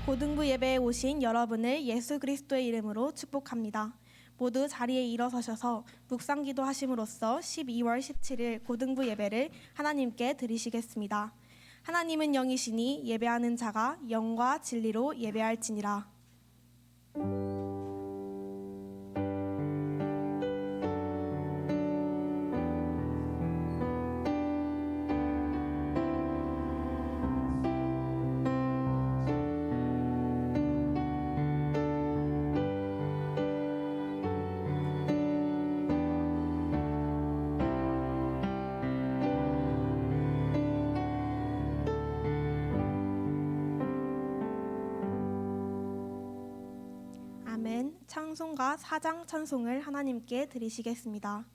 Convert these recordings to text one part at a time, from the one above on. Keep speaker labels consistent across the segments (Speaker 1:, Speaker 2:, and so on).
Speaker 1: 고등부 예배에 오신 여러분을 예수 그리스도의 이름으로 축복합니다. 모두 자리에 일어서셔서 묵상기도 하심으로써 12월 17일 고등부 예배를 하나님께 드리시겠습니다. 하나님은 영이시니 예배하는 자가 영과 진리로 예배할지니라. 아멘. 찬송가 4장 찬송을 하나님께 드리시겠습니다.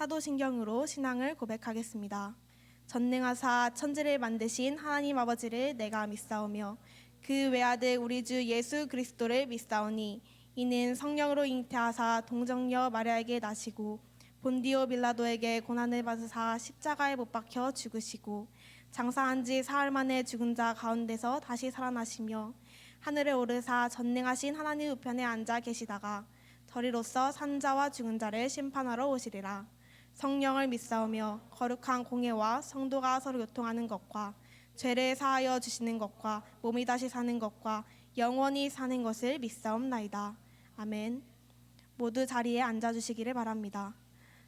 Speaker 1: 사도신경으로 신앙을 고백하겠습니다. 전능하사 천지를 만드신 하나님 아버지를 내가 믿사오며 그 외아들 우리 주 예수 그리스도를 믿사오니 이는 성령으로 잉태하사 동정녀 마리아에게 나시고 본디오 빌라도에게 고난을 받으사 십자가에 못 박혀 죽으시고 장사한 지 사흘 만에 죽은 자 가운데서 다시 살아나시며 하늘에 오르사 전능하신 하나님 우편에 앉아 계시다가 저리로서 산자와 죽은 자를 심판하러 오시리라. 성령을 믿사오며 거룩한 공예와 성도가 서로 교통하는 것과 죄를 사하여 주시는 것과 몸이 다시 사는 것과 영원히 사는 것을 믿사옵나이다. 아멘. 모두 자리에 앉아주시기를 바랍니다.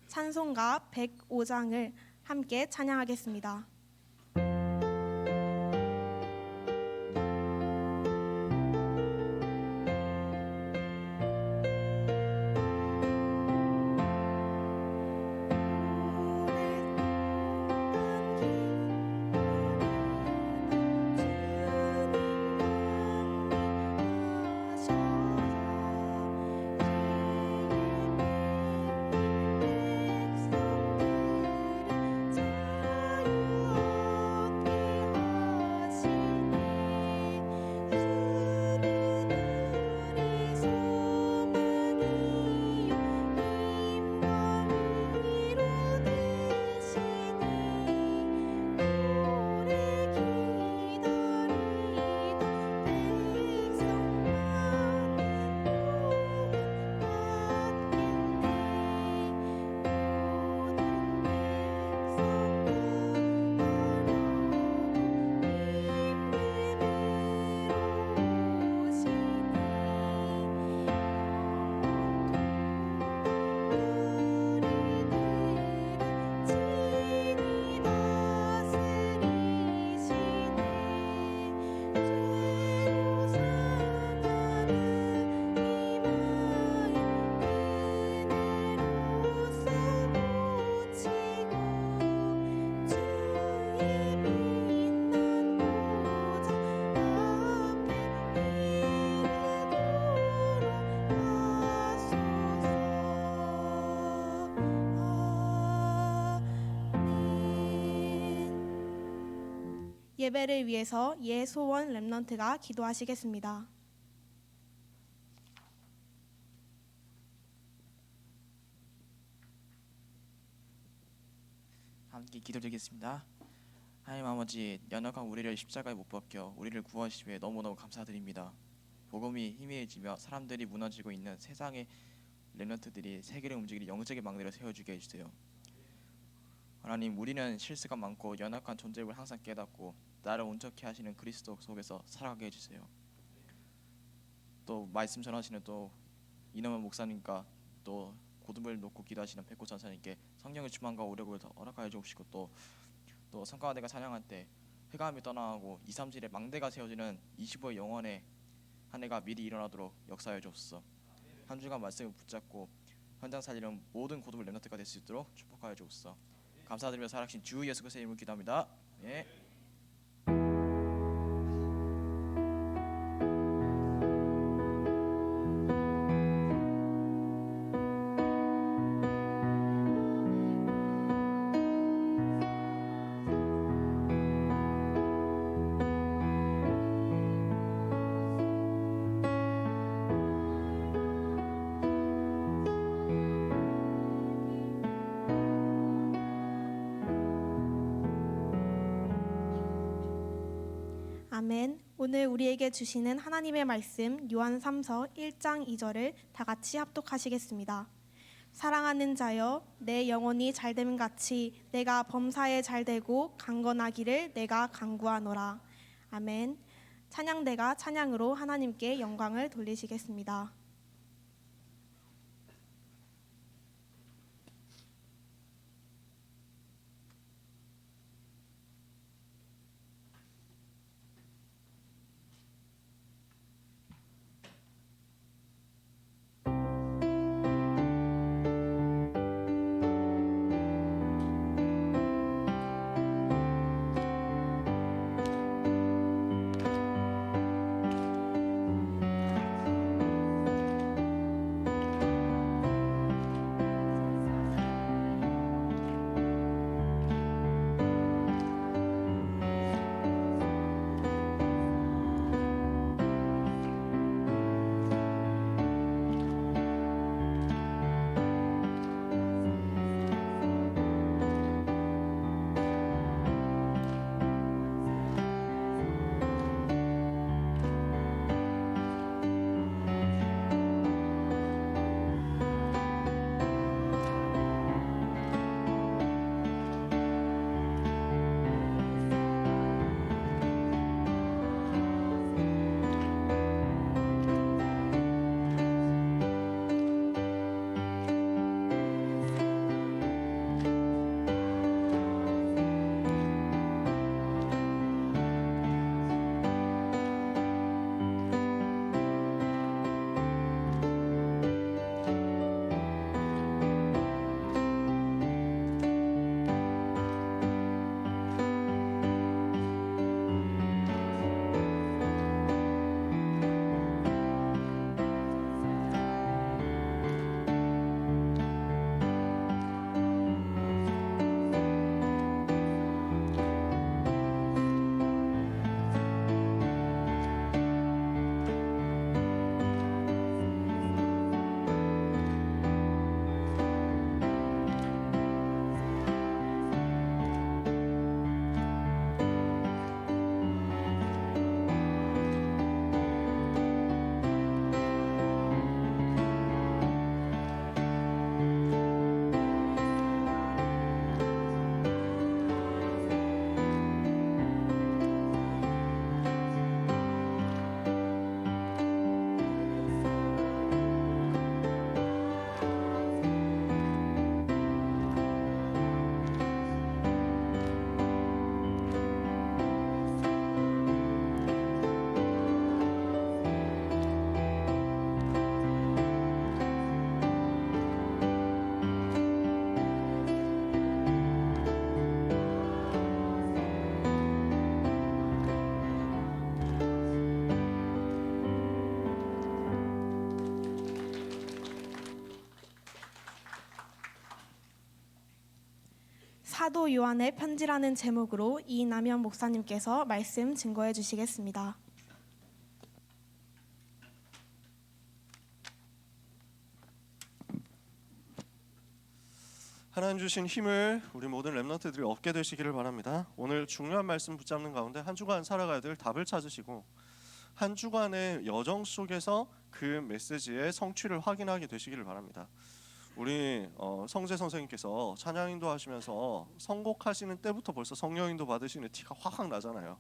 Speaker 1: 찬송가 105장을 함께 찬양하겠습니다. 예배를 위해서 예소원 렘넌트가 기도하시겠습니다.
Speaker 2: 함께 기도드리겠습니다. 하나님 아버지, 연약한 우리를 십자가에 못 박혀 우리를 구하시기 위해 너무너무 감사드립니다. 복음이 희미해지며 사람들이 무너지고 있는 세상의 렘넌트들이 세계를 움직이는 영적인 망대를 세워주게 해주세요. 하나님, 우리는 실수가 많고 연약한 존재임을 항상 깨닫고 나를 온전케 하시는 그리스도 속에서 살아가게 해주세요. 또 말씀 전하시는 또 이nom한 목사님과 또 고등부를 놓고 기도하시는 백호 전사님께 성령의 충만과 오력을 더 허락하여 주시고 또 성가대가 찬양할 때 회감이 떠나가고 2, 3일에 망대가 세워지는 25의 영원의 한 해가 미리 일어나도록 역사해 주옵소서. 한 주간 말씀을 붙잡고 현장 살리는 모든 고도물 렘넌트가 될 수 있도록 축복하여 주옵소서. 감사드리며 살아계신 주 예수 그리스도의 이름으로 기도합니다. 예.
Speaker 1: 아멘. 오늘 우리에게 주시는 하나님의 말씀 요한 3서 1장 2절을 다 같이 합독하시겠습니다. 사랑하는 자여, 내 영혼이 잘됨 같이 내가 범사에 잘되고 강건하기를 내가 간구하노라. 아멘. 찬양대가 찬양으로 하나님께 영광을 돌리시겠습니다. 사도 요한의 편지라는 제목으로 이남현 목사님께서 말씀 증거해 주시겠습니다.
Speaker 3: 하나님 주신 힘을 우리 모든 렘넌트들이 얻게 되시기를 바랍니다. 오늘 중요한 말씀 붙잡는 가운데 한 주간 살아가야 될 답을 찾으시고 한 주간의 여정 속에서 그 메시지의 성취를 확인하게 되시기를 바랍니다. 우리 성재 선생님께서 찬양 인도하시면서 선곡하시는 때부터 벌써 성령 인도 받으시는 티가 확 나잖아요.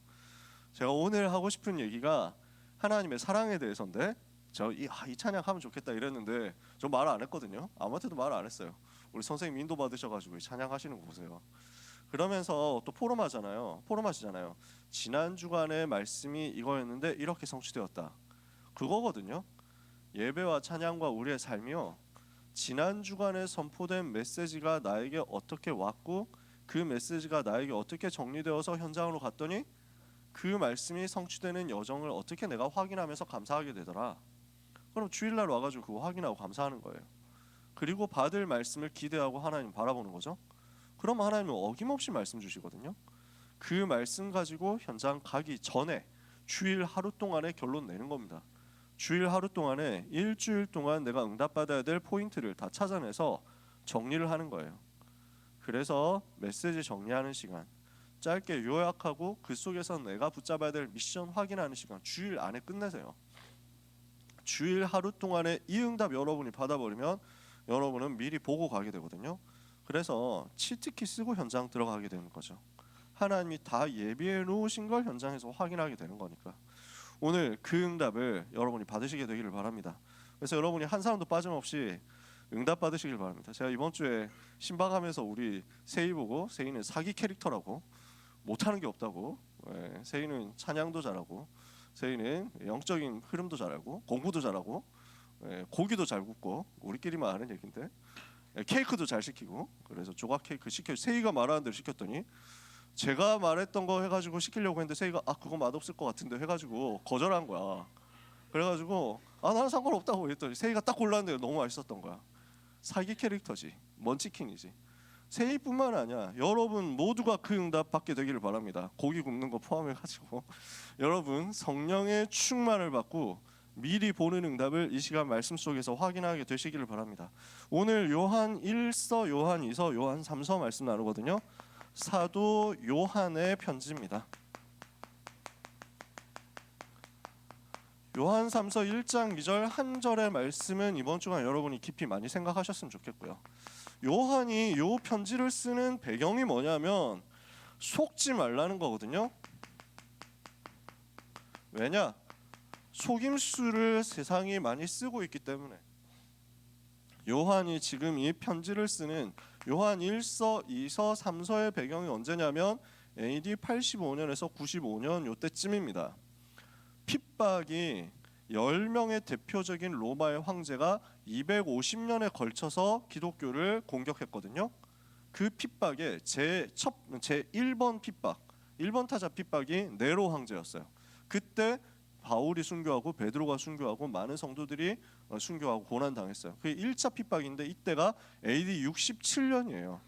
Speaker 3: 제가 오늘 하고 싶은 얘기가 하나님의 사랑에 대해서인데 이 찬양 하면 좋겠다 이랬는데 저 말 안 했거든요. 아무한테도 말 안 했어요. 우리 선생님 인도 받으셔가지고 찬양 하시는 거 보세요. 그러면서 또 포럼하시잖아요. 지난 주간의 말씀이 이거였는데 이렇게 성취되었다. 그거거든요. 예배와 찬양과 우리의 삶이요. 지난 주간에 선포된 메시지가 나에게 어떻게 왔고 그 메시지가 나에게 어떻게 정리되어서 현장으로 갔더니 그 말씀이 성취되는 여정을 어떻게 내가 확인하면서 감사하게 되더라. 그럼 주일날 와가지고 그거 확인하고 감사하는 거예요. 그리고 받을 말씀을 기대하고 하나님 바라보는 거죠. 그럼 하나님은 어김없이 말씀 주시거든요. 그 말씀 가지고 현장 가기 전에 주일 하루 동안에 결론 내는 겁니다. 주일 하루 동안에 일주일 동안 내가 응답받아야 될 포인트를 다 찾아내서 정리를 하는 거예요. 그래서 메시지 정리하는 시간, 짧게 요약하고 그 속에서 내가 붙잡아야 될 미션 확인하는 시간 주일 안에 끝내세요. 주일 하루 동안에 이 응답 여러분이 받아버리면 여러분은 미리 보고 가게 되거든요. 그래서 치트키 쓰고 현장 들어가게 되는 거죠. 하나님이 다 예비해 놓으신 걸 현장에서 확인하게 되는 거니까. 오늘 그 응답을 여러분이 받으시게 되기를 바랍니다. 그래서 여러분이 한 사람도 빠짐없이 응답 받으시길 바랍니다. 제가 이번 주에 신방하면서 우리 세희 보고, 세희는 사기 캐릭터라고, 못하는 게 없다고, 세희는 찬양도 잘하고, 세희는 영적인 흐름도 잘하고, 공부도 잘하고, 고기도 잘 굽고, 우리끼리만 아는 얘기인데 케이크도 잘 시키고, 그래서 조각 케이크 시켜 세희가 말하는 대로 시켰더니 제가 말했던 거 해가지고 시키려고 했는데 세희가 그거 맛없을 것 같은데 해가지고 거절한 거야. 그래가지고 나는 상관없다고 했더니 세희가 딱 골랐는데 너무 맛있었던 거야. 사기 캐릭터지, 먼치킨이지. 세희뿐만 아니야, 여러분 모두가 그 응답 받게 되기를 바랍니다. 고기 굽는 거 포함해가지고 여러분 성령의 충만을 받고 미리 보는 응답을 이 시간 말씀 속에서 확인하게 되시기를 바랍니다. 오늘 요한 1서, 요한 2서, 요한 3서 말씀 나누거든요. 사도 요한의 편지입니다. 요한 3서 1장 2절 한 절의 말씀은 이번 주간 여러분이 깊이 많이 생각하셨으면 좋겠고요. 요한이 요 편지를 쓰는 배경이 뭐냐면 속지 말라는 거거든요. 왜냐? 속임수를 세상이 많이 쓰고 있기 때문에. 요한이 지금 이 편지를 쓰는 요한 1서, 2서, 3서의 배경이 언제냐면 AD 85년에서 95년 요때쯤입니다. 핍박이 10명의 대표적인 로마의 황제가 250년에 걸쳐서 기독교를 공격했거든요. 그 핍박의 제 1번 핍박, 1번 타자 핍박이 네로 황제였어요. 그때 바울이 순교하고 베드로가 순교하고 많은 성도들이 순교하고 고난당했어요. 그게 1차 핍박인데 이때가 AD 67년이에요.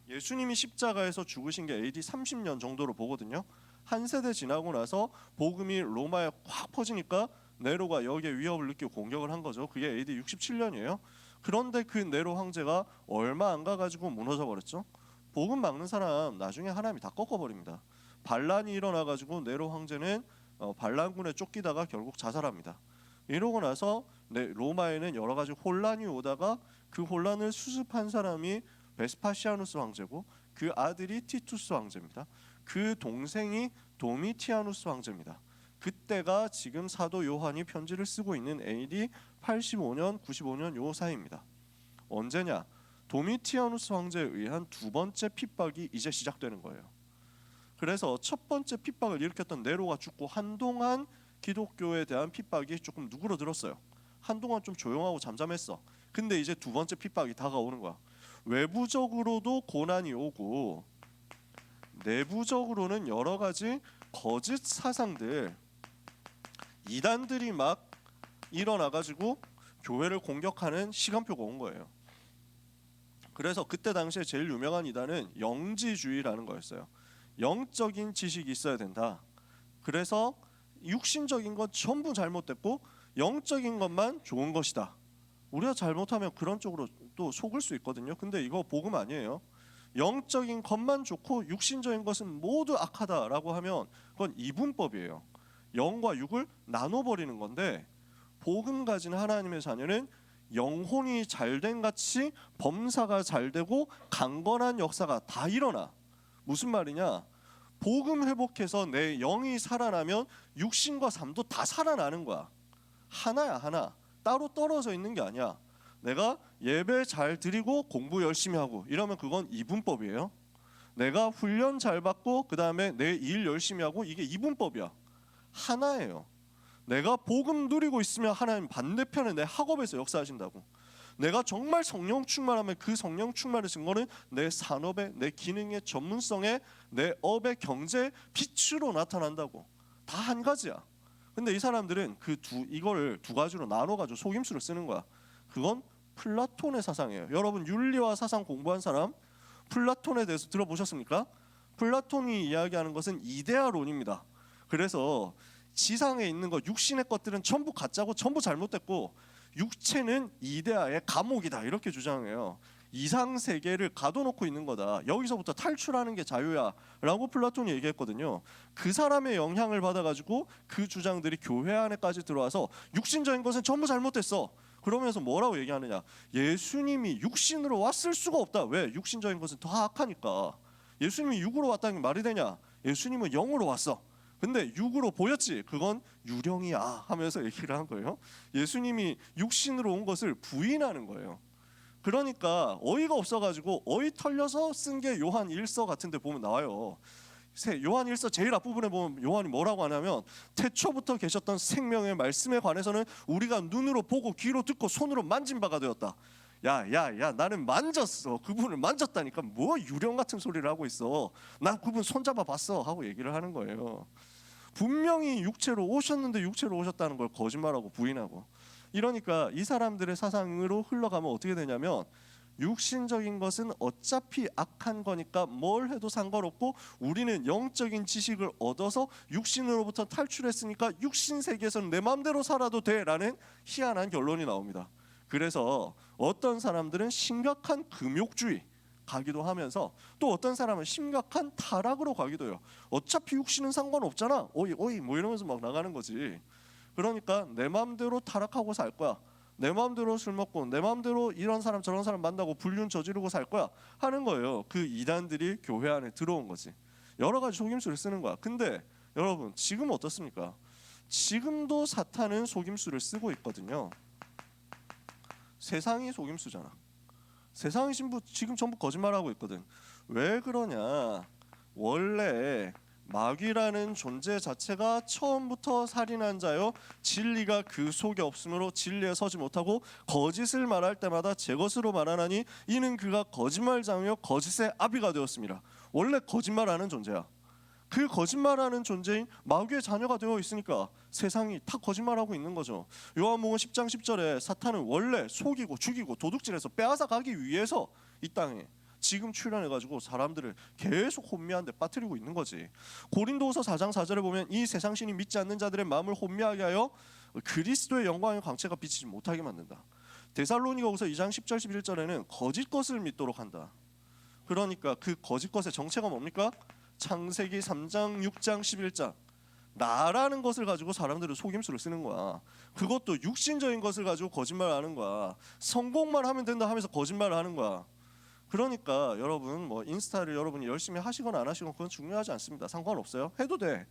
Speaker 3: 예수님이 십자가에서 죽으신 게 AD 30년 정도로 보거든요. 한 세대 지나고 나서 복음이 로마에 확 퍼지니까 네로가 여기에 위협을 느끼고 공격을 한 거죠. 그게 AD 67년이에요. 그런데 그 네로 황제가 얼마 안 가가지고 무너져 버렸죠. 복음 막는 사람 나중에 하나님이 다 꺾어버립니다. 반란이 일어나가지고 네로 황제는 반란군에 쫓기다가 결국 자살합니다. 이러고 나서 로마에는 여러 가지 혼란이 오다가 그 혼란을 수습한 사람이 베스파시아누스 황제고 그 아들이 티투스 황제입니다. 그 동생이 도미티아누스 황제입니다. 그때가 지금 사도 요한이 편지를 쓰고 있는 AD 85년, 95년 요 사이입니다. 언제냐? 도미티아누스 황제에 의한 두 번째 핍박이 이제 시작되는 거예요. 그래서 첫 번째 핍박을 일으켰던 네로가 죽고 한동안 기독교에 대한 핍박이 조금 누그러들었어요. 한동안 좀 조용하고 잠잠했어. 근데 이제 두 번째 핍박이 다가오는 거야. 외부적으로도 고난이 오고 내부적으로는 여러 가지 거짓 사상들, 이단들이 막 일어나가지고 교회를 공격하는 시간표가 온 거예요. 그래서 그때 당시에 제일 유명한 이단은 영지주의라는 거였어요. 영적인 지식이 있어야 된다. 그래서 육신적인 건 전부 잘못됐고 영적인 것만 좋은 것이다. 우리가 잘못하면 그런 쪽으로 또 속을 수 있거든요. 근데 이거 복음 아니에요. 영적인 것만 좋고 육신적인 것은 모두 악하다라고 하면 그건 이분법이에요. 영과 육을 나눠버리는 건데 복음 가진 하나님의 자녀는 영혼이 잘된 같이 범사가 잘되고 강건한 역사가 다 일어나. 무슨 말이냐? 복음 회복해서 내 영이 살아나면 육신과 삶도 다 살아나는 거야. 하나야 하나. 따로 떨어져 있는 게 아니야. 내가 예배 잘 드리고 공부 열심히 하고 이러면 그건 이분법이에요. 내가 훈련 잘 받고 그 다음에 내 일 열심히 하고 이게 이분법이야. 하나예요. 내가 복음 누리고 있으면 하나님 반대편에 내 학업에서 역사하신다고. 내가 정말 성령 충만하면 그 성령 충만의 증거는 내 산업에, 내 기능의 전문성에, 내 업의 경제에 빛으로 나타난다고. 다 한 가지야. 근데 이 사람들은 이걸 두 가지로 나눠가지고 속임수를 쓰는 거야. 그건 플라톤의 사상이에요. 여러분 윤리와 사상 공부한 사람 플라톤에 대해서 들어보셨습니까? 플라톤이 이야기하는 것은 이데아론입니다. 그래서 지상에 있는 것, 육신의 것들은 전부 가짜고 전부 잘못됐고 육체는 이데아의 감옥이다 이렇게 주장해요. 이상 세계를 가둬놓고 있는 거다. 여기서부터 탈출하는 게 자유야 라고 플라톤이 얘기했거든요. 그 사람의 영향을 받아가지고 그 주장들이 교회 안에까지 들어와서 육신적인 것은 전부 잘못됐어. 그러면서 뭐라고 얘기하느냐, 예수님이 육신으로 왔을 수가 없다. 왜? 육신적인 것은 더 악하니까. 예수님이 육으로 왔다는 게 말이 되냐? 예수님은 영으로 왔어. 근데 육으로 보였지, 그건 유령이야 하면서 얘기를 한 거예요. 예수님이 육신으로 온 것을 부인하는 거예요. 그러니까 어이가 없어가지고 어이 털려서 쓴 게 요한 1서 같은 데 보면 나와요. 요한 1서 제일 앞부분에 보면 요한이 뭐라고 하냐면, 태초부터 계셨던 생명의 말씀에 관해서는 우리가 눈으로 보고 귀로 듣고 손으로 만진 바가 되었다. 야 나는 만졌어. 그분을 만졌다니까 뭐 유령 같은 소리를 하고 있어. 난 그분 손잡아 봤어 하고 얘기를 하는 거예요. 분명히 육체로 오셨는데 육체로 오셨다는 걸 거짓말하고 부인하고. 이러니까 이 사람들의 사상으로 흘러가면 어떻게 되냐면, 육신적인 것은 어차피 악한 거니까 뭘 해도 상관없고 우리는 영적인 지식을 얻어서 육신으로부터 탈출했으니까 육신 세계에서는 내 마음대로 살아도 돼라는 희한한 결론이 나옵니다. 그래서 어떤 사람들은 심각한 금욕주의 가기도 하면서 또 어떤 사람은 심각한 타락으로 가기도 해요. 어차피 육신은 상관없잖아. 오이 뭐 이러면서 막 나가는 거지. 그러니까 내 마음대로 타락하고 살 거야. 내 마음대로 술 먹고 내 마음대로 이런 사람 저런 사람 만나고 불륜 저지르고 살 거야 하는 거예요. 그 이단들이 교회 안에 들어온 거지. 여러 가지 속임수를 쓰는 거야. 근데 여러분 지금 어떻습니까? 지금도 사탄은 속임수를 쓰고 있거든요. 세상이 속임수잖아. 세상이 지금 전부 거짓말하고 있거든. 왜 그러냐? 원래 마귀라는 존재 자체가 처음부터 살인한 자요, 진리가 그 속에 없으므로 진리에 서지 못하고 거짓을 말할 때마다 제 것으로 말하나니 이는 그가 거짓말장이요 거짓의 아비가 되었습니다. 원래 거짓말하는 존재야. 그 거짓말하는 존재인 마귀의 자녀가 되어 있으니까 세상이 다 거짓말하고 있는 거죠. 요한복음 10장 10절에 사탄은 원래 속이고 죽이고 도둑질해서 빼앗아 가기 위해서 이 땅에 지금 출현해가지고 사람들을 계속 혼미한 데 빠뜨리고 있는 거지. 고린도후서 4장 4절에 보면 이 세상 신이 믿지 않는 자들의 마음을 혼미하게 하여 그리스도의 영광의 광채가 비치지 못하게 만든다. 데살로니가후서 2장 10절 11절에는 거짓 것을 믿도록 한다. 그러니까 그 거짓 것의 정체가 뭡니까? 창세기 3장 6장 11장 나라는 것을 가지고 사람들은 속임수를 쓰는 거야. 그것도 육신적인 것을 가지고 거짓말하는 거야. 성공만 하면 된다 하면서 거짓말을 하는 거야. 그러니까 여러분 뭐 인스타를 여러분이 열심히 하시거나 안 하시거나 그건 중요하지 않습니다. 상관없어요. 해도 돼.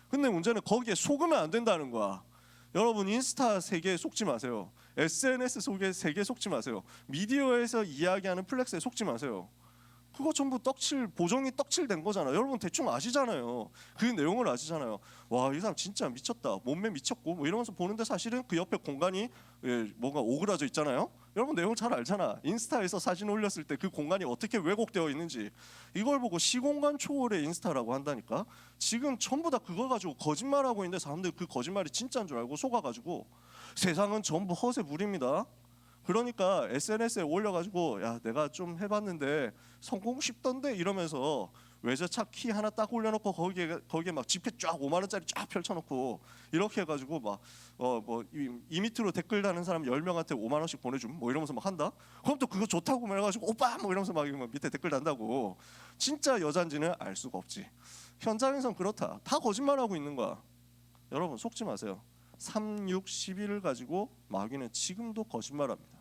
Speaker 3: 근데 문제는 거기에 속으면 안 된다는 거야. 여러분 인스타 세계에 속지 마세요. SNS 세계에 속지 마세요. 미디어에서 이야기하는 플렉스에 속지 마세요. 그거 전부 보정이 떡칠된 거잖아. 여러분 대충 아시잖아요. 그 내용을 아시잖아요. 와, 이 사람 진짜 미쳤다. 몸매 미쳤고 뭐 이러면서 보는데 사실은 그 옆에 공간이 뭔가 오그라져 있잖아요. 여러분 내용 잘 알잖아. 인스타에서 사진 올렸을 때 그 공간이 어떻게 왜곡되어 있는지 이걸 보고 시공간 초월의 인스타라고 한다니까. 지금 전부 다 그걸 가지고 거짓말하고 있는데 사람들이 그 거짓말이 진짜인 줄 알고 속아가지고 세상은 전부 허세물입니다. 그러니까 SNS에 올려가지고 야 내가 좀 해봤는데 성공 쉽던데 이러면서 외제차 키 하나 딱 올려놓고 거기에 막 지폐 쫙 5만 원짜리 쫙 펼쳐놓고 이렇게 해가지고 막 이 밑으로 댓글 다는 사람 10명한테 5만 원씩 보내줌 뭐 이러면서 막 한다. 그럼 또 그거 좋다고 말해가지고 오빠 뭐 이러면서 막 밑에 댓글 단다고. 진짜 여잔지는 알 수가 없지. 현장에선 그렇다. 다 거짓말하고 있는 거야. 여러분 속지 마세요. 3, 6, 11을 가지고 마귀는 지금도 거짓말합니다.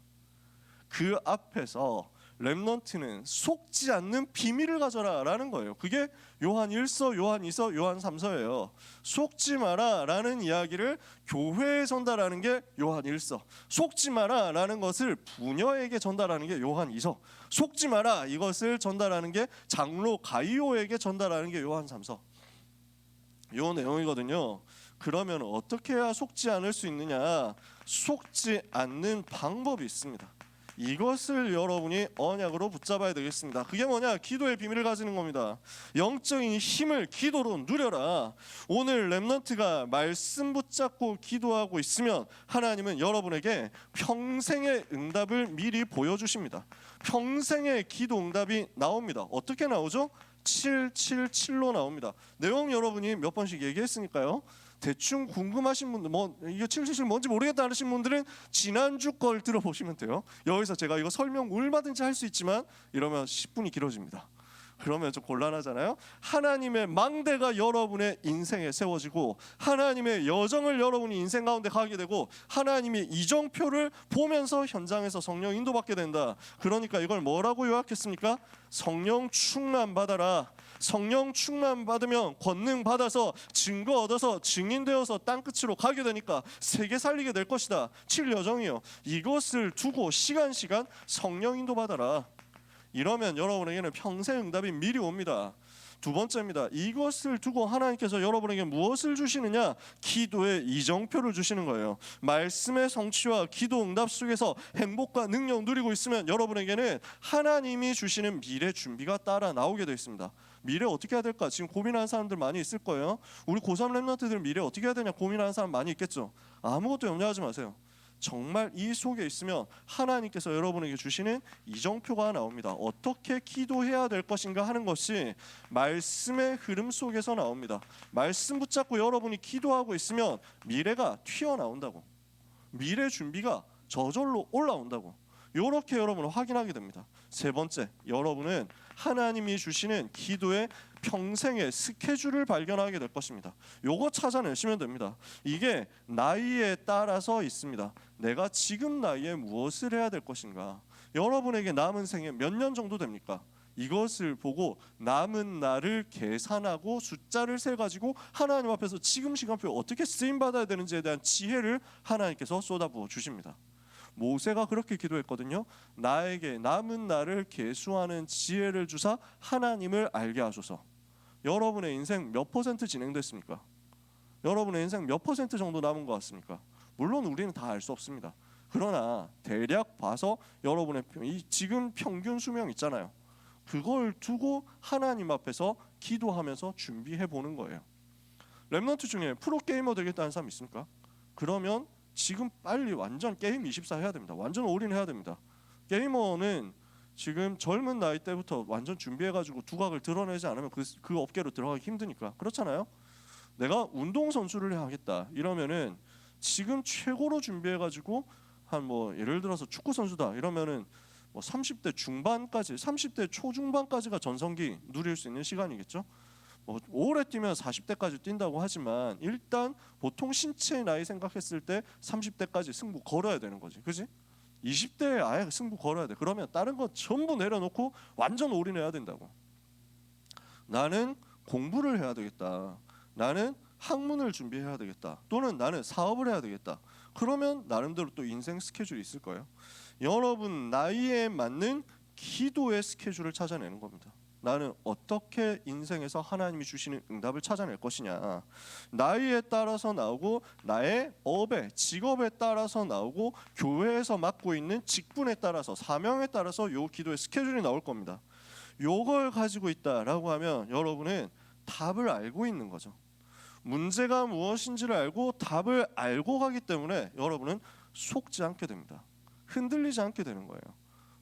Speaker 3: 그 앞에서 렘넌트는 속지 않는 비밀을 가져라 라는 거예요. 그게 요한 1서, 요한 2서, 요한 3서예요. 속지 마라 라는 이야기를 교회에 전달하는 게 요한 1서, 속지 마라 라는 것을 부녀에게 전달하는 게 요한 2서, 속지 마라 이것을 전달하는 게 장로 가이오에게 전달하는 게 요한 3서. 요 내용이거든요. 그러면 어떻게 해야 속지 않을 수 있느냐? 속지 않는 방법이 있습니다. 이것을 여러분이 언약으로 붙잡아야 되겠습니다. 그게 뭐냐? 기도의 비밀을 가지는 겁니다. 영적인 힘을 기도로 누려라. 오늘 렘넌트가 말씀 붙잡고 기도하고 있으면 하나님은 여러분에게 평생의 응답을 미리 보여주십니다. 평생의 기도 응답이 나옵니다. 어떻게 나오죠? 777로 나옵니다. 내용 여러분이 몇 번씩 얘기했으니까요. 대충 궁금하신 분들, 이게 777 뭔지 모르겠다 하신 분들은 지난주 걸 들어보시면 돼요. 여기서 제가 이거 설명 얼마든지 할 수 있지만 이러면 10분이 길어집니다. 그러면 좀 곤란하잖아요. 하나님의 망대가 여러분의 인생에 세워지고 하나님의 여정을 여러분이 인생 가운데 가게 되고 하나님이 이정표를 보면서 현장에서 성령 인도받게 된다. 그러니까 이걸 뭐라고 요약했습니까? 성령 충만 받아라. 성령 충만 받으면 권능 받아서 증거 얻어서 증인되어서 땅끝으로 가게 되니까 세계 살리게 될 것이다. 7여정이요. 이것을 두고 시간 성령 인도 받아라. 이러면 여러분에게는 평생 응답이 미리 옵니다. 두 번째입니다. 이것을 두고 하나님께서 여러분에게 무엇을 주시느냐? 기도의 이정표를 주시는 거예요. 말씀의 성취와 기도 응답 속에서 행복과 능력 누리고 있으면 여러분에게는 하나님이 주시는 미래 준비가 따라 나오게 되어 있습니다. 미래 어떻게 해야 될까? 지금 고민하는 사람들 많이 있을 거예요. 우리 고3 렘넌트들 미래 어떻게 해야 되냐 고민하는 사람 많이 있겠죠. 아무것도 염려하지 마세요. 정말 이 속에 있으면 하나님께서 여러분에게 주시는 이정표가 나옵니다. 어떻게 기도해야 될 것인가 하는 것이 말씀의 흐름 속에서 나옵니다. 말씀 붙잡고 여러분이 기도하고 있으면 미래가 튀어나온다고. 미래 준비가 저절로 올라온다고. 이렇게 여러분은 확인하게 됩니다. 세 번째, 여러분은 하나님이 주시는 기도의 평생의 스케줄을 발견하게 될 것입니다. 요거 찾아내시면 됩니다. 이게 나이에 따라서 있습니다. 내가 지금 나이에 무엇을 해야 될 것인가? 여러분에게 남은 생에 몇 년 정도 됩니까? 이것을 보고 남은 날을 계산하고 숫자를 세가지고 하나님 앞에서 지금 시간표 어떻게 쓰임받아야 되는지에 대한 지혜를 하나님께서 쏟아부어 주십니다. 모세가 그렇게 기도했거든요. 나에게 남은 날을 계수하는 지혜를 주사 하나님을 알게 하소서. 여러분의 인생 몇 % 진행됐습니까? 여러분의 인생 몇 % 정도 남은 것 같습니까? 물론 우리는 다 알 수 없습니다. 그러나 대략 봐서 여러분의 지금 평균 수명 있잖아요. 그걸 두고 하나님 앞에서 기도하면서 준비해 보는 거예요. 렘넌트 중에 프로게이머 되겠다는 사람 있습니까? 그러면 지금 빨리 완전 게임 24 해야 됩니다. 완전 올인해야 됩니다. 게이머는 지금 젊은 나이 때부터 완전 준비해가지고 두각을 드러내지 않으면 그 업계로 들어가기 힘드니까. 그렇잖아요. 내가 운동선수를 하겠다 이러면은 지금 최고로 준비해가지고 한 예를 들어서 축구선수다 이러면은 30대 중반까지 30대 초중반까지가 전성기 누릴 수 있는 시간이겠죠. 오래 뛰면 40대까지 뛴다고 하지만 일단 보통 신체의 나이 생각했을 때 30대까지 승부 걸어야 되는 거지. 그지? 20대에 아예 승부 걸어야 돼. 그러면 다른 거 전부 내려놓고 완전 올인해야 된다고. 나는 공부를 해야 되겠다. 나는 학문을 준비해야 되겠다. 또는 나는 사업을 해야 되겠다. 그러면 나름대로 또 인생 스케줄이 있을 거예요. 여러분 나이에 맞는 기도의 스케줄을 찾아내는 겁니다. 나는 어떻게 인생에서 하나님이 주시는 응답을 찾아낼 것이냐. 나이에 따라서 나오고 나의 업에 직업에 따라서 나오고 교회에서 맡고 있는 직분에 따라서 사명에 따라서 요 기도의 스케줄이 나올 겁니다. 요걸 가지고 있다라고 하면 여러분은 답을 알고 있는 거죠. 문제가 무엇인지를 알고 답을 알고 가기 때문에 여러분은 속지 않게 됩니다. 흔들리지 않게 되는 거예요.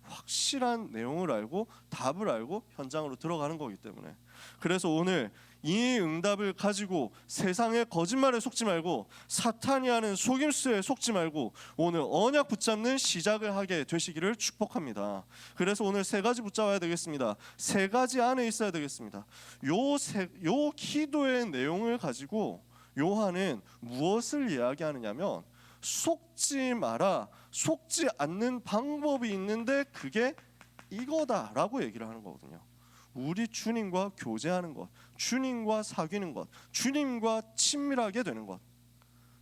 Speaker 3: 확실한 내용을 알고 답을 알고 현장으로 들어가는 거기 때문에. 그래서 오늘 이 응답을 가지고 세상의 거짓말에 속지 말고 사탄이 하는 속임수에 속지 말고 오늘 언약 붙잡는 시작을 하게 되시기를 축복합니다. 그래서 오늘 세 가지 붙잡아야 되겠습니다. 세 가지 안에 있어야 되겠습니다. 요 기도의 내용을 가지고 요한은 무엇을 이야기하느냐면 속지 마라. 속지 않는 방법이 있는데 그게 이거다라고 얘기를 하는 거거든요. 우리 주님과 교제하는 것, 주님과 사귀는 것, 주님과 친밀하게 되는 것.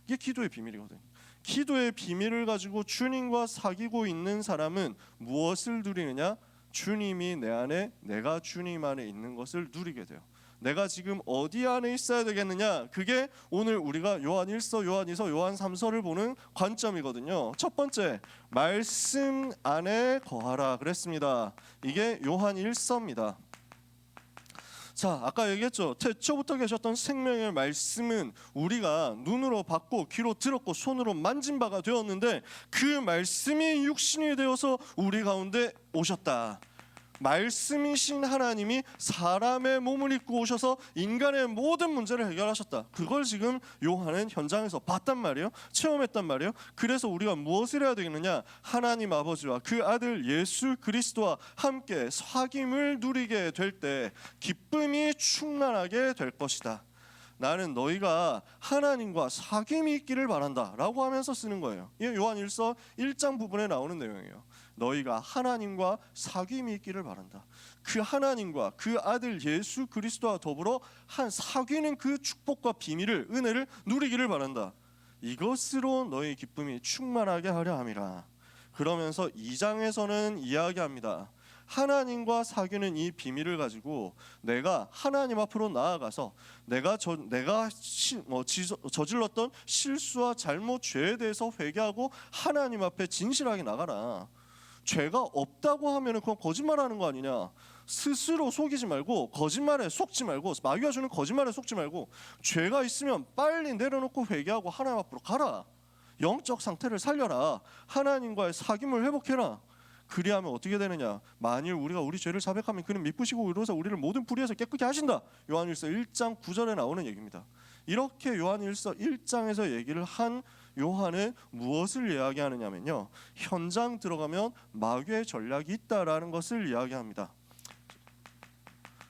Speaker 3: 이게 기도의 비밀이거든요. 기도의 비밀을 가지고 주님과 사귀고 있는 사람은 무엇을 누리느냐? 주님이 내 안에, 내가 주님 안에 있는 것을 누리게 돼요. 내가 지금 어디 안에 있어야 되겠느냐? 그게 오늘 우리가 요한 1서, 요한 2서, 요한 3서를 보는 관점이거든요. 첫 번째, 말씀 안에 거하라 그랬습니다. 이게 요한 1서입니다. 자, 아까 얘기했죠. 태초부터 계셨던 생명의 말씀은 우리가 눈으로 봤고 귀로 들었고 손으로 만진 바가 되었는데 그 말씀이 육신이 되어서 우리 가운데 오셨다. 말씀이신 하나님이 사람의 몸을 입고 오셔서 인간의 모든 문제를 해결하셨다. 그걸 지금 요한은 현장에서 봤단 말이에요. 체험했단 말이에요. 그래서 우리가 무엇을 해야 되겠느냐? 하나님 아버지와 그 아들 예수 그리스도와 함께 사귐을 누리게 될 때 기쁨이 충만하게 될 것이다. 나는 너희가 하나님과 사귐이 있기를 바란다 라고 하면서 쓰는 거예요. 이게 요한 1서 1장 부분에 나오는 내용이에요. 너희가 하나님과 사귐이 있기를 바란다. 그 하나님과 그 아들 예수 그리스도와 더불어 한 사귀는 그 축복과 비밀을, 은혜를 누리기를 바란다. 이것으로 너희 기쁨이 충만하게 하려 함이라. 그러면서 2장에서는 이야기합니다. 하나님과 사귀는 이 비밀을 가지고 내가 하나님 앞으로 나아가서 내가 저질렀던 실수와 잘못, 죄에 대해서 회개하고 하나님 앞에 진실하게 나가라. 죄가 없다고 하면 그건 거짓말하는 거 아니냐. 스스로 속이지 말고, 거짓말에 속지 말고, 마귀가 주는 거짓말에 속지 말고, 죄가 있으면 빨리 내려놓고 회개하고 하나님 앞으로 가라. 영적 상태를 살려라. 하나님과의 사귐을 회복해라. 그리하면 어떻게 되느냐? 만일 우리가 우리 죄를 자백하면 그는 미쁘시고 의로워서 우리를 모든 불의에서 깨끗게 하신다. 요한일서 1장 9절에 나오는 얘기입니다. 이렇게 요한일서 1장에서 얘기를 한 요한은 무엇을 이야기하느냐면요, 현장 들어가면 마귀의 전략이 있다라는 것을 이야기합니다.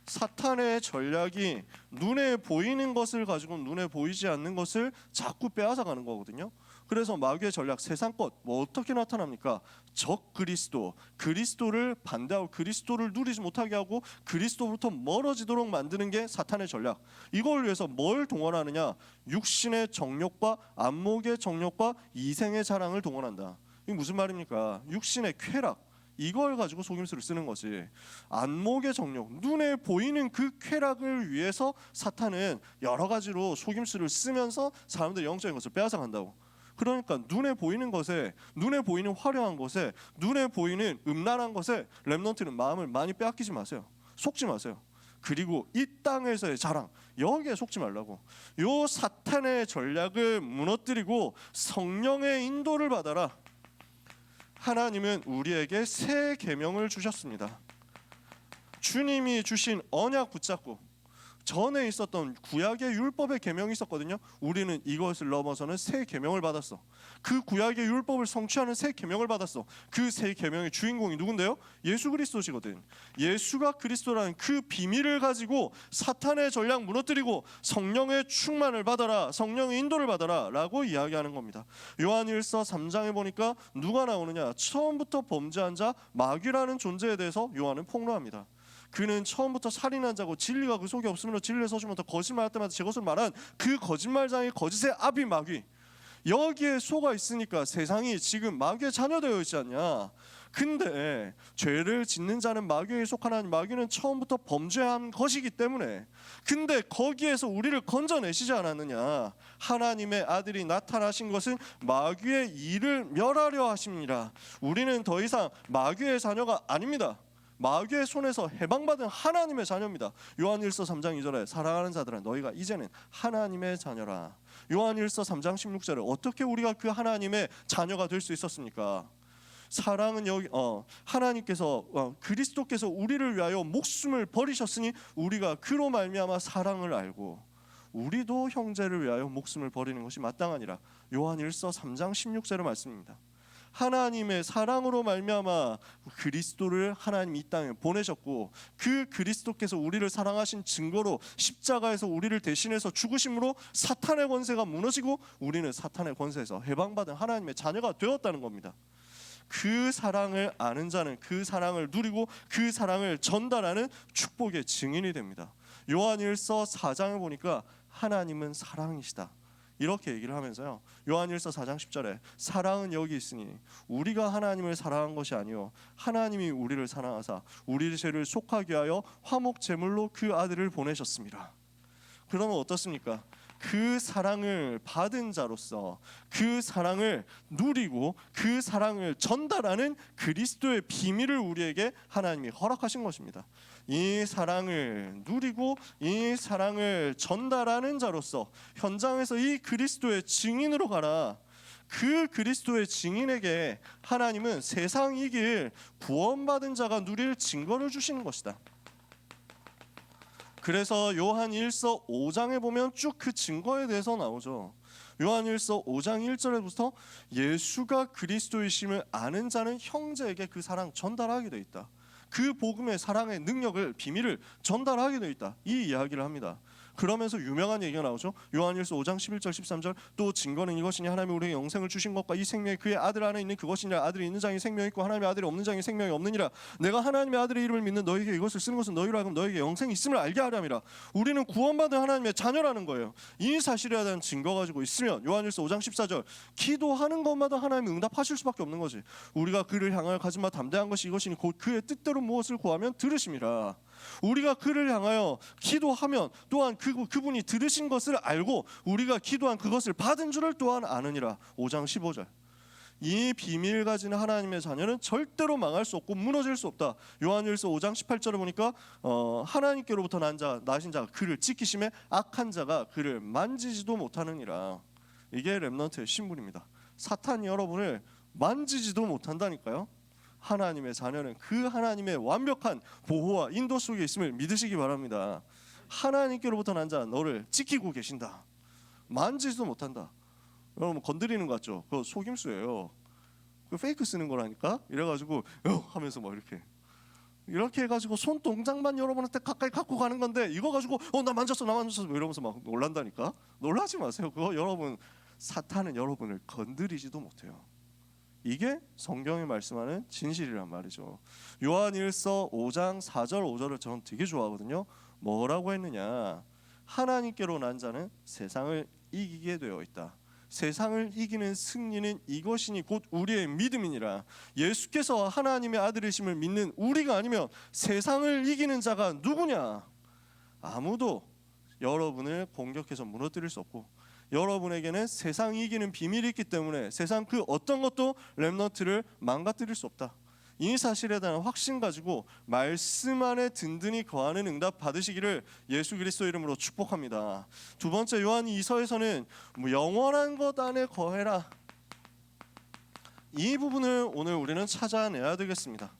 Speaker 3: 사탄의 전략이 눈에 보이는 것을 가지고 눈에 보이지 않는 것을 자꾸 빼앗아가는 거거든요. 그래서 마귀의 전략, 세상 것, 뭐 어떻게 나타납니까? 적 그리스도, 그리스도를 반대하고 그리스도를 누리지 못하게 하고 그리스도부터 멀어지도록 만드는 게 사탄의 전략. 이걸 위해서 뭘 동원하느냐? 육신의 정욕과 안목의 정욕과 이생의 자랑을 동원한다. 이게 무슨 말입니까? 육신의 쾌락, 이걸 가지고 속임수를 쓰는 거지. 안목의 정욕, 눈에 보이는 그 쾌락을 위해서 사탄은 여러 가지로 속임수를 쓰면서 사람들의 영적인 것을 빼앗아 간다고. 그러니까 눈에 보이는 것에, 눈에 보이는 화려한 것에, 눈에 보이는 음란한 것에 렘넌트는 마음을 많이 빼앗기지 마세요. 속지 마세요. 그리고 이 땅에서의 자랑, 여기에 속지 말라고. 요 사탄의 전략을 무너뜨리고 성령의 인도를 받아라. 하나님은 우리에게 새 계명을 주셨습니다. 주님이 주신 언약 붙잡고, 전에 있었던 구약의 율법의 계명이 있었거든요. 우리는 이것을 넘어서는 새 계명을 받았어. 그 구약의 율법을 성취하는 새 계명을 받았어. 그 새 계명의 주인공이 누군데요? 예수 그리스도시거든. 예수가 그리스도라는 그 비밀을 가지고 사탄의 전략 무너뜨리고 성령의 충만을 받아라, 성령의 인도를 받아라 라고 이야기하는 겁니다. 요한일서 3장에 보니까 누가 나오느냐? 처음부터 범죄한 자 마귀라는 존재에 대해서 요한은 폭로합니다. 그는 처음부터 살인한 자고 진리가 그 속에 없으므로 진리에 서지 못하고 거짓말할 때마다 제 것을 말한 그 거짓말장의 거짓의 아비 마귀. 여기에 속아 있으니까 세상이 지금 마귀의 자녀되어 있지 않냐. 근데 죄를 짓는 자는 마귀에 속하나니 마귀는 처음부터 범죄한 것이기 때문에, 근데 거기에서 우리를 건져내시지 않았느냐. 하나님의 아들이 나타나신 것은 마귀의 일을 멸하려 하십니다. 우리는 더 이상 마귀의 자녀가 아닙니다. 마귀의 손에서 해방받은 하나님의 자녀입니다. 요한일서 3장 2절에 사랑하는 자들아 너희가 이제는 하나님의 자녀라. 요한일서 3장 16절에 어떻게 우리가 그 하나님의 자녀가 될 수 있었습니까? 사랑은 여기 하나님께서 그리스도께서 우리를 위하여 목숨을 버리셨으니 우리가 그로 말미암아 사랑을 알고 우리도 형제를 위하여 목숨을 버리는 것이 마땅하니라. 요한일서 3장 16절의 말씀입니다. 하나님의 사랑으로 말미암아 그리스도를 하나님 이 땅에 보내셨고, 그 그리스도께서 우리를 사랑하신 증거로 십자가에서 우리를 대신해서 죽으심으로 사탄의 권세가 무너지고 우리는 사탄의 권세에서 해방받은 하나님의 자녀가 되었다는 겁니다. 그 사랑을 아는 자는 그 사랑을 누리고 그 사랑을 전달하는 축복의 증인이 됩니다. 요한일서 4장을 보니까 하나님은 사랑이시다. 이렇게 얘기를 하면서요. 요한일서 4장 10절에 사랑은 여기 있으니 우리가 하나님을 사랑한 것이 아니요 하나님이 우리를 사랑하사 우리 죄를 속하게 하여 화목 제물로 그 아들을 보내셨습니다. 그러면 어떻습니까? 그 사랑을 받은 자로서 그 사랑을 누리고 그 사랑을 전달하는 그리스도의 비밀을 우리에게 하나님이 허락하신 것입니다. 이 사랑을 누리고 이 사랑을 전달하는 자로서 현장에서 이 그리스도의 증인으로 가라. 그 그리스도의 증인에게 하나님은 세상 이길 구원받은 자가 누릴 증거를 주시는 것이다. 그래서 요한 1서 5장에 보면 쭉 그 증거에 대해서 나오죠. 요한 1서 5장 1절에부터 예수가 그리스도이심을 아는 자는 형제에게 그 사랑 전달하게 돼 있다. 그 복음의 사랑의 능력을 비밀을 전달하게 돼 있다. 이 이야기를 합니다. 그러면서 유명한 얘기가 나오죠. 요한일서 5장 11절 13절 또 증거는 이것이니 하나님이 우리에게 영생을 주신 것과 이 생명이 그의 아들 안에 있는 그것이니라. 아들이 있는 자에게 생명이 있고 하나님의 아들이 없는 자에게 생명이 없느니라. 내가 하나님의 아들의 이름을 믿는 너에게 이것을 쓰는 것은 너희로 하여금 너에게 영생이 있음을 알게 하려 함이라. 우리는 구원받은 하나님의 자녀라는 거예요. 이 사실에 대한 증거 가지고 있으면 요한일서 5장 14절 기도하는 것마다 하나님이 응답하실 수밖에 없는 거지. 우리가 그를 향하여 가진 바 담대한 것이 이것이니 곧 그의 뜻대로 무엇을 구하면 들으심이라. 우리가 그를 향하여 기도하면 또한 그분이 들으신 것을 알고 우리가 기도한 그것을 받은 줄을 또한 아느니라. 5장 15절. 이 비밀 가진 하나님의 자녀는 절대로 망할 수 없고 무너질 수 없다. 요한일서 5장 18절에 보니까 하나님께로부터 나신 자가 그를 지키심에 악한 자가 그를 만지지도 못하느니라. 이게 렘넌트의 신분입니다. 사탄이 여러분을 만지지도 못한다니까요. 하나님의 자녀는 그 하나님의 완벽한 보호와 인도 속에 있음을 믿으시기 바랍니다. 하나님께로부터 난 자 너를 지키고 계신다. 만지지도 못한다. 여러분 건드리는 것 같죠? 그거 속임수예요. 그 페이크 쓰는 거라니까. 이래가지고 하면서 막 이렇게 해가지고 손 동작만 여러분한테 가까이 갖고 가는 건데 이거 가지고 나 만졌어 이러면서 막 놀란다니까. 놀라지 마세요. 그거 여러분 사탄은 여러분을 건드리지도 못해요. 이게 성경이 말씀하는 진실이란 말이죠. 요한일서 5장 4절 5절을 저는 되게 좋아하거든요. 뭐라고 했느냐? 하나님께로 난 자는 세상을 이기게 되어 있다. 세상을 이기는 승리는 이것이니 곧 우리의 믿음이니라. 예수께서 하나님의 아들이심을 믿는 우리가 아니면 세상을 이기는 자가 누구냐? 아무도 여러분을 공격해서 무너뜨릴 수 없고 여러분에게는 세상 이기는 비밀이 있기 때문에 세상 그 어떤 것도 렘넌트를 망가뜨릴 수 없다. 이 사실에 대한 확신 가지고 말씀 안에 든든히 거하는 응답 받으시기를 예수 그리스도 이름으로 축복합니다. 두 번째 요한 2서에서는 영원한 것 안에 거해라. 이 부분을 오늘 우리는 찾아내야 되겠습니다.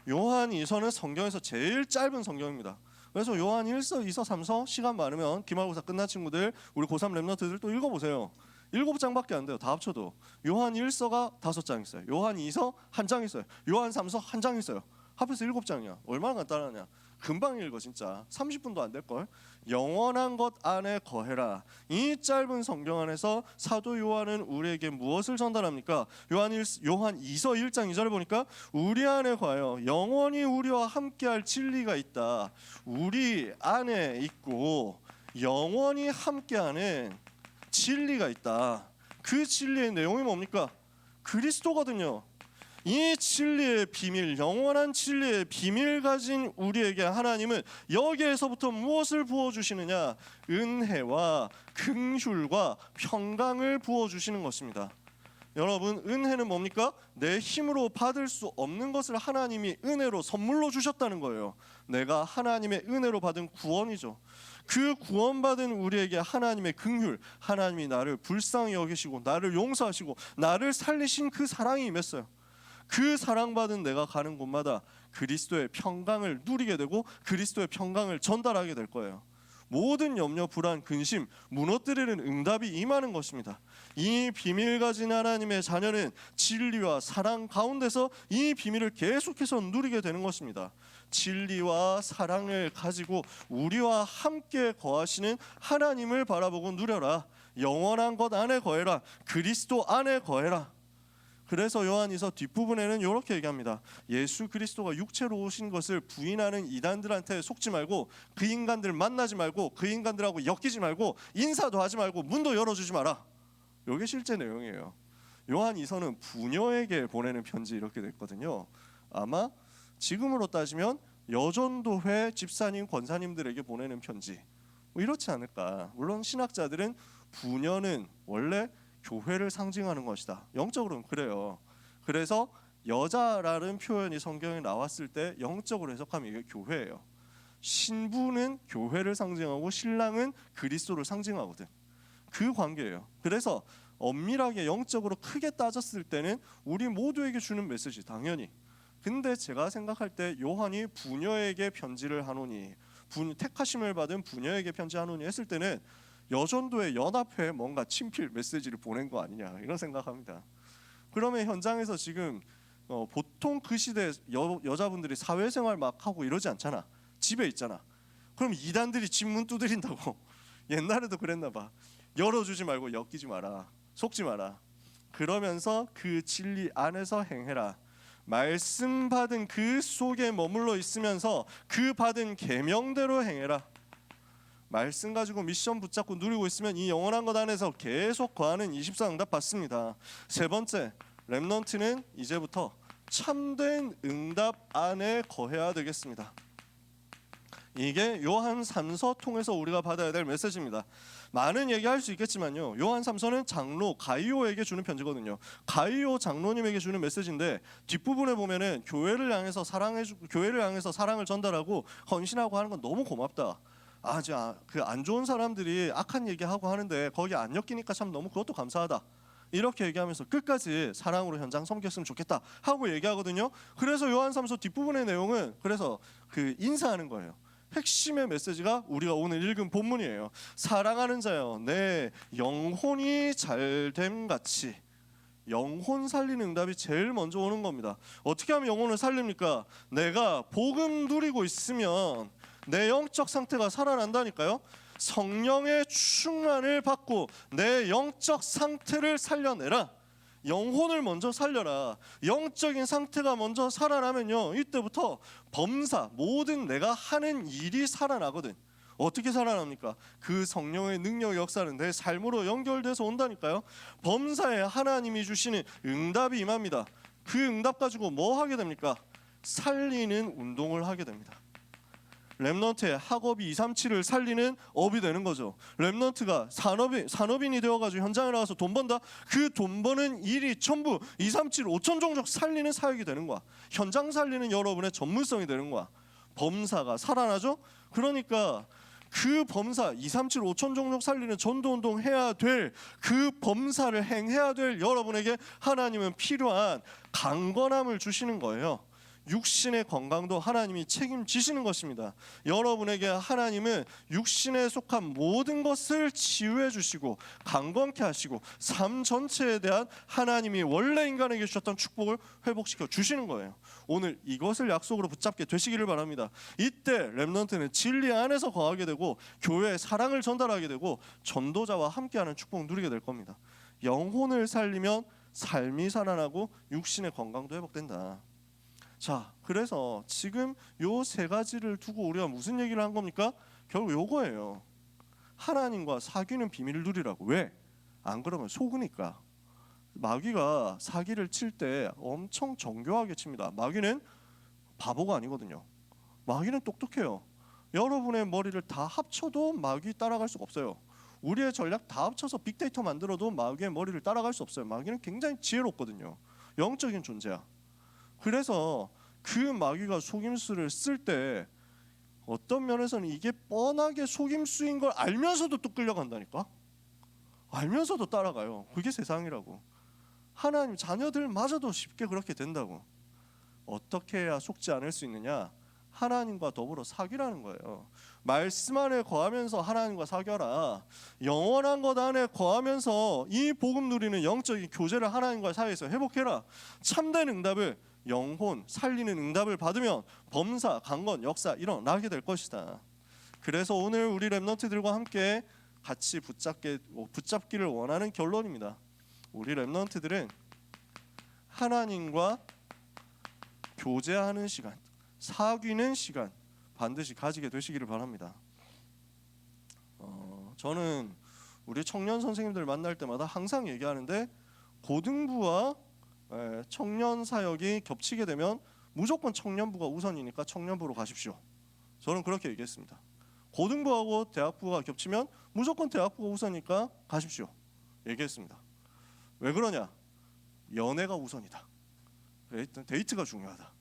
Speaker 3: 요한 2서는 성경에서 제일 짧은 성경입니다. 그래서 요한 1서, 2서, 3서 시간 많으면 기말고사 끝난 친구들 우리 고3 렘넌트들 또 읽어보세요. 7장밖에 안 돼요. 다 합쳐도. 요한 1서가 5장 있어요. 요한 2서 1장 있어요. 요한 3서 1장 있어요. 합해서 7장이야. 얼마나 간단하냐. 금방 읽어 진짜. 30분도 안 될걸. 영원한 것 안에 거해라. 이 짧은 성경 안에서 사도 요한은 우리에게 무엇을 전달합니까? 요한 2서 1장 2절을 보니까 우리 안에 거하여 영원히 우리와 함께할 진리가 있다. 우리 안에 있고 영원히 함께하는 진리가 있다. 그 진리의 내용이 뭡니까? 그리스도거든요. 이 진리의 비밀, 영원한 진리의 비밀 가진 우리에게 하나님은 여기에서부터 무엇을 부어주시느냐? 은혜와 긍휼과 평강을 부어주시는 것입니다. 여러분, 은혜는 뭡니까? 내 힘으로 받을 수 없는 것을 하나님이 은혜로 선물로 주셨다는 거예요. 내가 하나님의 은혜로 받은 구원이죠. 그 구원받은 우리에게 하나님의 긍휼, 하나님이 나를 불쌍히 여기시고 나를 용서하시고 나를 살리신 그 사랑이 임했어요. 그 사랑받은 내가 가는 곳마다 그리스도의 평강을 누리게 되고 그리스도의 평강을 전달하게 될 거예요. 모든 염려, 불안, 근심 무너뜨리는 응답이 임하는 것입니다. 이 비밀 가진 하나님의 자녀는 진리와 사랑 가운데서 이 비밀을 계속해서 누리게 되는 것입니다. 진리와 사랑을 가지고 우리와 함께 거하시는 하나님을 바라보고 누려라. 영원한 것 안에 거해라. 그리스도 안에 거해라. 그래서 요한이서 뒷부분에는 이렇게 얘기합니다. 예수 그리스도가 육체로 오신 것을 부인하는 이단들한테 속지 말고, 그 인간들 만나지 말고, 그 인간들하고 엮이지 말고, 인사도 하지 말고, 문도 열어주지 마라. 이게 실제 내용이에요. 요한이서는 부녀에게 보내는 편지 이렇게 됐거든요. 아마 지금으로 따지면 여전도회 집사님, 권사님들에게 보내는 편지, 뭐 이렇지 않을까. 물론 신학자들은 부녀는 원래 교회를 상징하는 것이다, 영적으로는 그래요. 그래서 여자라는 표현이 성경에 나왔을 때 영적으로 해석하면 이게 교회예요. 신부는 교회를 상징하고 신랑은 그리스도를 상징하거든. 그 관계예요. 그래서 엄밀하게 영적으로 크게 따졌을 때는 우리 모두에게 주는 메시지, 당연히. 근데 제가 생각할 때 요한이 부녀에게 편지를 하노니, 택하심을 받은 부녀에게 편지하노니 했을 때는 여전도의 연합회에 뭔가 친필 메시지를 보낸 거 아니냐, 이런 생각합니다. 그러면 현장에서 지금 보통 그 시대 여자분들이 사회생활 막 하고 이러지 않잖아. 집에 있잖아. 그럼 이단들이 집 문 두드린다고 옛날에도 그랬나 봐. 열어주지 말고 엮이지 마라, 속지 마라. 그러면서 그 진리 안에서 행해라. 말씀 받은 그 속에 머물러 있으면서 그 받은 계명대로 행해라. 말씀 가지고 미션 붙잡고 누리고 있으면 이 영원한 것 안에서 계속 거하는 24응답 받습니다. 세 번째, 렘넌트는 이제부터 참된 응답 안에 거해야 되겠습니다. 이게 요한 3서 통해서 우리가 받아야 될 메시지입니다. 많은 얘기할 수 있겠지만요, 요한 3서는 장로 가이오에게 주는 편지거든요. 가이오 장로님에게 주는 메시지인데, 뒷부분에 보면은 교회를 향해서 사랑을 전달하고 헌신하고 하는 건 너무 고맙다. 그 안 좋은 사람들이 악한 얘기하고 하는데 거기 안 엮이니까 참 너무 그것도 감사하다, 이렇게 얘기하면서 끝까지 사랑으로 현장 섬겼으면 좋겠다 하고 얘기하거든요. 그래서 요한 3서 뒷부분의 내용은 그래서 그 인사하는 거예요. 핵심의 메시지가 우리가 오늘 읽은 본문이에요. 사랑하는 자여, 내 영혼이 잘됨 같이. 영혼 살리는 응답이 제일 먼저 오는 겁니다. 어떻게 하면 영혼을 살립니까? 내가 복음 누리고 있으면 내 영적 상태가 살아난다니까요. 성령의 충만을 받고 내 영적 상태를 살려내라. 영혼을 먼저 살려라. 영적인 상태가 먼저 살아나면요, 이때부터 범사, 모든 내가 하는 일이 살아나거든. 어떻게 살아납니까? 그 성령의 능력 역사는 내 삶으로 연결돼서 온다니까요. 범사에 하나님이 주시는 응답이 임합니다. 그 응답 가지고 뭐 하게 됩니까? 살리는 운동을 하게 됩니다. 렘넌트의 학업이 237을 살리는 업이 되는 거죠. 렘넌트가 산업인이 되어가지고 현장에 나가서 돈 번다. 그 돈 버는 일이 전부 237, 5천 종족 살리는 사역이 되는 거야. 현장 살리는 여러분의 전문성이 되는 거야. 범사가 살아나죠. 그러니까 그 범사 237, 5천 종족 살리는 전도운동 해야 될 그 범사를 행해야 될 여러분에게 하나님은 필요한 강건함을 주시는 거예요. 육신의 건강도 하나님이 책임지시는 것입니다. 여러분에게 하나님은 육신에 속한 모든 것을 치유해 주시고 강건케 하시고 삶 전체에 대한 하나님이 원래 인간에게 주셨던 축복을 회복시켜 주시는 거예요. 오늘 이것을 약속으로 붙잡게 되시기를 바랍니다. 이때 렘넌트는 진리 안에서 거하게 되고 교회의 사랑을 전달하게 되고 전도자와 함께하는 축복을 누리게 될 겁니다. 영혼을 살리면 삶이 살아나고 육신의 건강도 회복된다. 자, 그래서 지금 요 세 가지를 두고 우리가 무슨 얘기를 한 겁니까? 결국 요거예요. 하나님과 사귀는 비밀을 누리라고. 왜? 안 그러면 속으니까. 마귀가 사기를 칠 때 엄청 정교하게 칩니다. 마귀는 바보가 아니거든요. 마귀는 똑똑해요. 여러분의 머리를 다 합쳐도 마귀 따라갈 수가 없어요. 우리의 전략 다 합쳐서 빅데이터 만들어도 마귀의 머리를 따라갈 수 없어요. 마귀는 굉장히 지혜롭거든요. 영적인 존재야. 그래서 그 마귀가 속임수를 쓸 때 어떤 면에서는 이게 뻔하게 속임수인 걸 알면서도 또 끌려간다니까. 알면서도 따라가요. 그게 세상이라고. 하나님 자녀들마저도 쉽게 그렇게 된다고. 어떻게 해야 속지 않을 수 있느냐? 하나님과 더불어 사귀라는 거예요. 말씀 안에 거하면서 하나님과 사귀어라. 영원한 것 안에 거하면서 이 복음 누리는 영적인 교제를 하나님과 사이에서 회복해라. 참된 응답을, 영혼 살리는 응답을 받으면 범사, 강건, 역사 일어나게 될 것이다. 그래서 오늘 우리 렘넌트들과 함께 같이 붙잡기를 원하는 결론입니다. 우리 렘넌트들은 하나님과 교제하는 시간, 사귀는 시간 반드시 가지게 되시기를 바랍니다. 저는 우리 청년 선생님들 만날 때마다 항상 얘기하는데 고등부와 청년 사역이 겹치게 되면 무조건 청년부가 우선이니까 청년부로 가십시오. 저는 그렇게 얘기했습니다. 고등부하고 대학부가 겹치면 무조건 대학부가 우선이니까 가십시오. 얘기했습니다. 왜 그러냐? 연애가 우선이다. 데이트가 중요하다.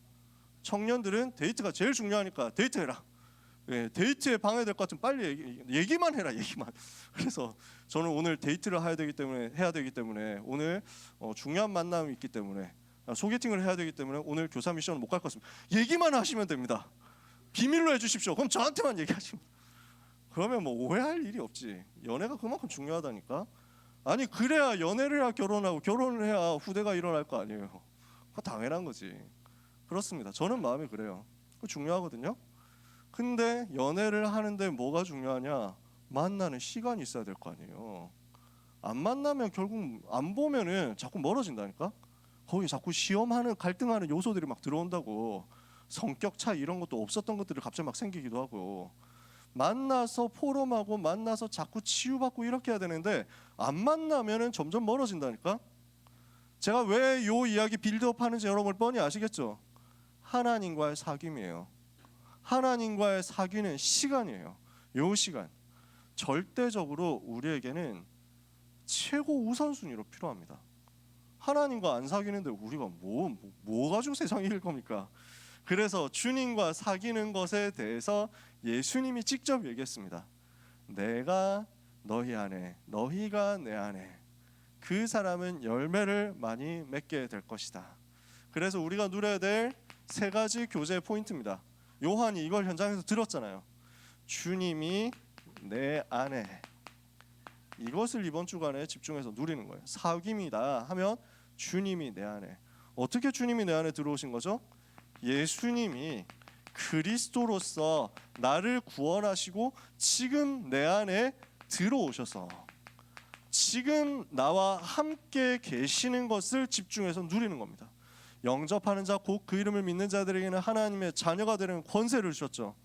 Speaker 3: 청년들은 데이트가 제일 중요하니까 데이트해라. 데이트에 방해될 것 같으면 빨리 얘기만 해라. 얘기만. 그래서 저는 오늘 데이트를 해야 되기 때문에 오늘 중요한 만남이 있기 때문에 소개팅을 해야 되기 때문에 오늘 교사 미션은 못 갈 것 같습니다. 얘기만 하시면 됩니다. 비밀로 해주십시오. 그럼 저한테만 얘기하시면. 그러면 뭐 오해할 일이 없지. 연애가 그만큼 중요하다니까. 아니 그래야 연애를 해야 결혼하고 결혼을 해야 후대가 일어날 거 아니에요. 그거 당연한 거지. 그렇습니다. 저는 마음이 그래요. 그거 중요하거든요. 근데 연애를 하는데 뭐가 중요하냐? 만나는 시간이 있어야 될 거 아니에요. 안 만나면 결국 안 보면은 자꾸 멀어진다니까. 거기 자꾸 시험하는 갈등하는 요소들이 막 들어온다고. 성격 차이 이런 것도 없었던 것들이 갑자기 막 생기기도 하고. 만나서 포럼하고 만나서 자꾸 치유받고 이렇게 해야 되는데 안 만나면은 점점 멀어진다니까. 제가 왜 요 이야기 빌드업 하는지 여러분 뻔히 아시겠죠? 하나님과의 사귐이에요. 하나님과의 사귀는 시간이에요. 요 시간 절대적으로 우리에게는 최고 우선순위로 필요합니다. 하나님과 안 사귀는데 우리가 뭐 가지고 세상에 이길 겁니까? 그래서 주님과 사귀는 것에 대해서 예수님이 직접 얘기했습니다. 내가 너희 안에, 너희가 내 안에, 그 사람은 열매를 많이 맺게 될 것이다. 그래서 우리가 누려야 될 세 가지 교제 포인트입니다. 요한이 이걸 현장에서 들었잖아요. 주님이 내 안에. 이것을 이번 주간에 집중해서 누리는 거예요. 사귐이다 하면 주님이 내 안에. 어떻게 주님이 내 안에 들어오신 거죠? 예수님이 그리스도로서 나를 구원하시고 지금 내 안에 들어오셔서 지금 나와 함께 계시는 것을 집중해서 누리는 겁니다. 영접하는 자 곧 그 이름을 믿는 자들에게는 하나님의 자녀가 되는 권세를 주셨죠.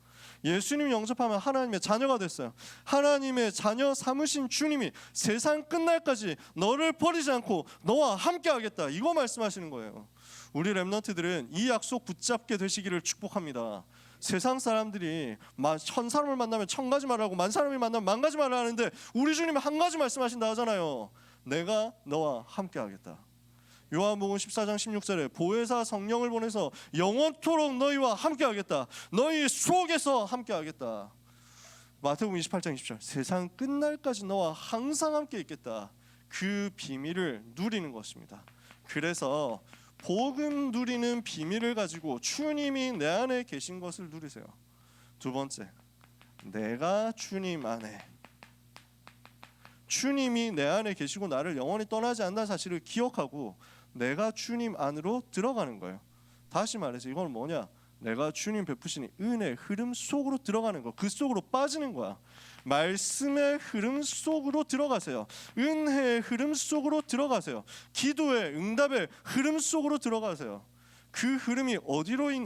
Speaker 3: 예수님이 영접하면 하나님의 자녀가 됐어요. 하나님의 자녀 삼으신 주님이 세상 끝날까지 너를 버리지 않고 너와 함께 하겠다. 이거 말씀하시는 거예요. 우리 렘넌트들은 이 약속 붙잡게 되시기를 축복합니다. 세상 사람들이 1000사람을 만나면 1000가지 말을 하고 10,000사람을 만나면 10,000가지 말을 하는데 우리 주님이 한 가지 말씀하신다 하잖아요. 내가 너와 함께 하겠다. 요한복음 14장 16절에 보혜사 성령을 보내서 영원토록 너희와 함께 하겠다. 너희 속에서 함께 하겠다. 마태복음 28장 20절 세상 끝날까지 너와 항상 함께 있겠다. 그 비밀을 누리는 것입니다. 그래서 복음 누리는 비밀을 가지고 주님이 내 안에 계신 것을 누리세요. 두 번째, 내가 주님 안에. 주님이 내 안에 계시고 나를 영원히 떠나지 않는다는 사실을 기억하고 내가 주님 안으로 들어가는 거예요. 다시 말해서 이건 뭐냐? 내가 주님 베푸시는 은혜의 흐름 속으로 들어가는 거. 그 속으로 빠지는 거야. 말씀의 흐름 속으로 들어가세요. 은혜의 흐름 속으로 들어가세요. 기도의 응답의 흐름 속으로 들어가세요. 그 흐름이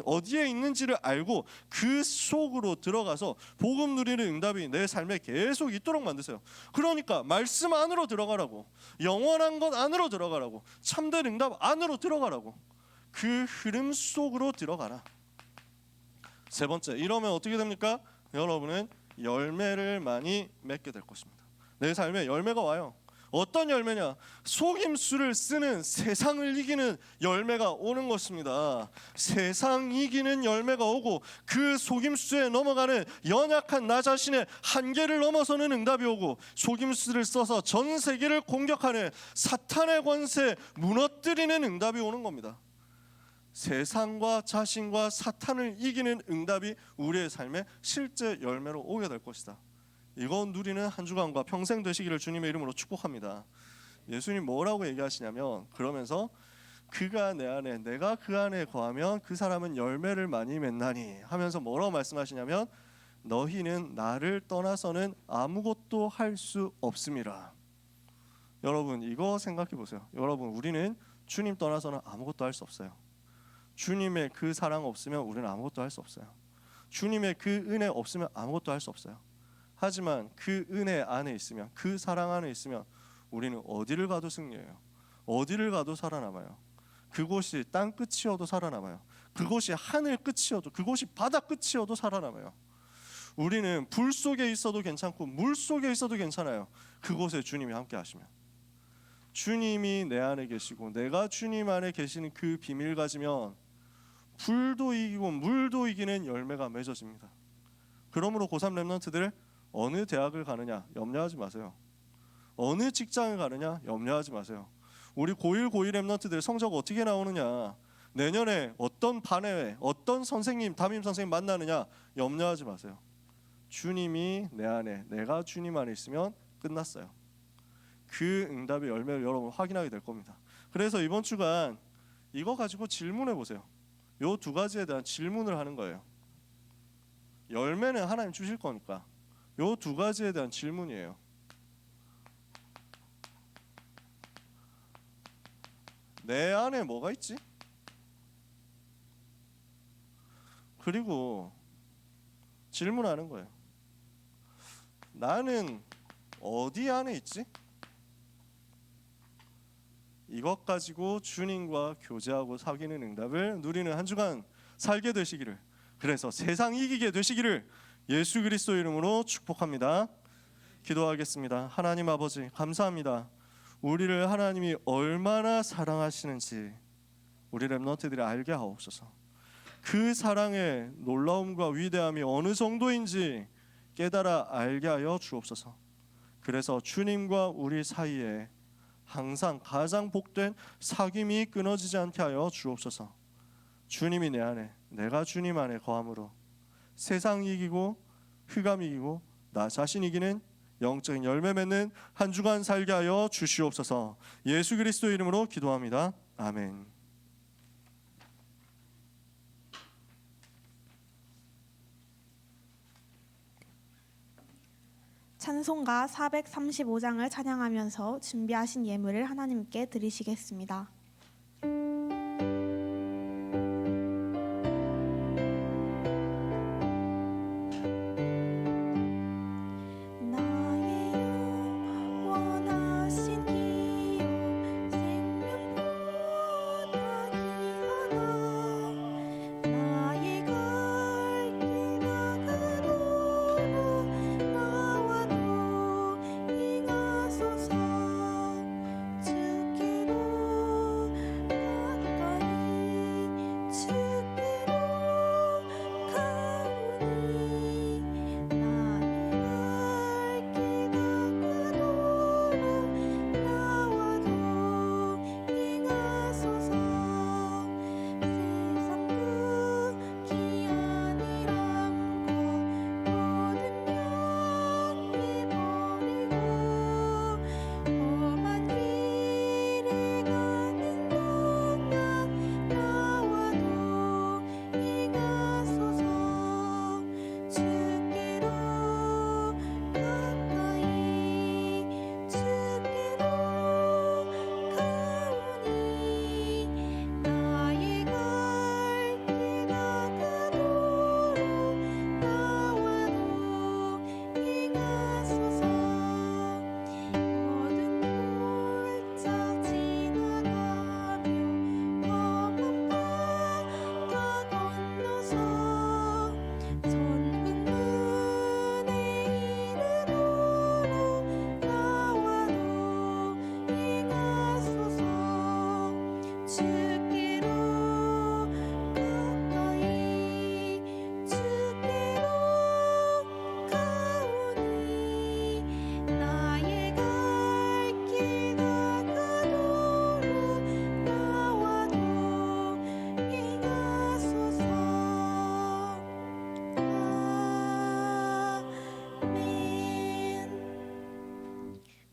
Speaker 3: 어디에 있는지를 알고 그 속으로 들어가서 복음 누리는 응답이 내 삶에 계속 있도록 만드세요. 그러니까 말씀 안으로 들어가라고, 영원한 것 안으로 들어가라고, 참된 응답 안으로 들어가라고. 그 흐름 속으로 들어가라. 세 번째, 이러면 어떻게 됩니까? 여러분은 열매를 많이 맺게 될 것입니다. 내 삶에 열매가 와요. 어떤 열매냐? 속임수를 쓰는 세상을 이기는 열매가 오는 것입니다. 세상 이기는 열매가 오고 그 속임수에 넘어가는 연약한 나 자신의 한계를 넘어서는 응답이 오고 속임수를 써서 전 세계를 공격하는 사탄의 권세 무너뜨리는 응답이 오는 겁니다. 세상과 자신과 사탄을 이기는 응답이 우리의 삶에 실제 열매로 오게 될 것이다. 이거 누리는 한 주간과 평생 되시기를 주님의 이름으로 축복합니다. 예수님 뭐라고 얘기하시냐면 그러면서 그가 내 안에 내가 그 안에 거하면 그 사람은 열매를 많이 맺나니 하면서 뭐라고 말씀하시냐면 너희는 나를 떠나서는 아무것도 할 수 없음이라. 여러분 이거 생각해 보세요. 여러분 우리는 주님 떠나서는 아무것도 할 수 없어요. 주님의 그 사랑 없으면 우리는 아무것도 할 수 없어요. 주님의 그 은혜 없으면 아무것도 할 수 없어요. 하지만 그 은혜 안에 있으면, 그 사랑 안에 있으면 우리는 어디를 가도 승리해요. 어디를 가도 살아남아요. 그곳이 땅 끝이어도 살아남아요. 그곳이 하늘 끝이어도, 그곳이 바다 끝이어도 살아남아요. 우리는 불 속에 있어도 괜찮고 물 속에 있어도 괜찮아요. 그곳에 주님이 함께 하시면. 주님이 내 안에 계시고 내가 주님 안에 계시는 그 비밀 가지면 불도 이기고 물도 이기는 열매가 맺어집니다. 그러므로 고3 랩런트들, 어느 대학을 가느냐 염려하지 마세요. 어느 직장을 가느냐 염려하지 마세요. 우리 고1, 고2 랩런트들 성적 어떻게 나오느냐, 내년에 어떤 반에 어떤 선생님, 담임 선생님 만나느냐 염려하지 마세요. 주님이 내 안에, 내가 주님 안에 있으면 끝났어요. 그 응답의 열매를 여러분 확인하게 될 겁니다. 그래서 이번 주간 이거 가지고 질문해 보세요. 요 두 가지에 대한 질문을 하는 거예요. 열매는 하나님 주실 거니까 요 두 가지에 대한 질문이에요. 내 안에 뭐가 있지? 그리고 질문하는 거예요. 나는 어디 안에 있지? 이것 가지고 주님과 교제하고 사귀는 응답을 누리는 한 주간 살게 되시기를, 그래서 세상 이기게 되시기를 예수 그리스도 이름으로 축복합니다. 기도하겠습니다. 하나님 아버지, 감사합니다. 우리를 하나님이 얼마나 사랑하시는지 우리 랩런트들이 알게 하옵소서. 그 사랑의 놀라움과 위대함이 어느 정도인지 깨달아 알게 하여 주옵소서. 그래서 주님과 우리 사이에 항상 가장 복된 사귐이 끊어지지 않게 하여 주옵소서. 주님이 내 안에, 내가 주님 안에 거함으로 세상 이기고 흑암 이기고 나 자신 이기는 영적인 열매 맺는 한 주간 살게 하여 주시옵소서. 예수 그리스도 이름으로 기도합니다. 아멘.
Speaker 1: 찬송가 435장을 찬양하면서 준비하신 예물을 하나님께 드리시겠습니다.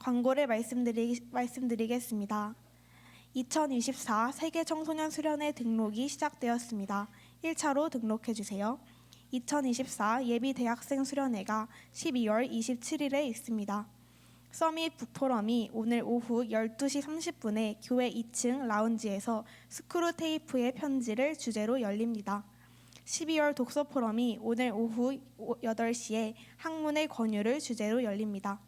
Speaker 1: 광고를 말씀드리겠습니다. 2024 세계 청소년 수련회 등록이 시작되었습니다. 1차로 등록해 주세요. 2024 예비 대학생 수련회가 12월 27일에 있습니다. 서밋 북포럼이 오늘 오후 12시 30분에 교회 2층 라운지에서 스크루테이프의 편지를 주제로 열립니다. 12월 독서 포럼이 오늘 오후 8시에 학문의 권유를 주제로 열립니다.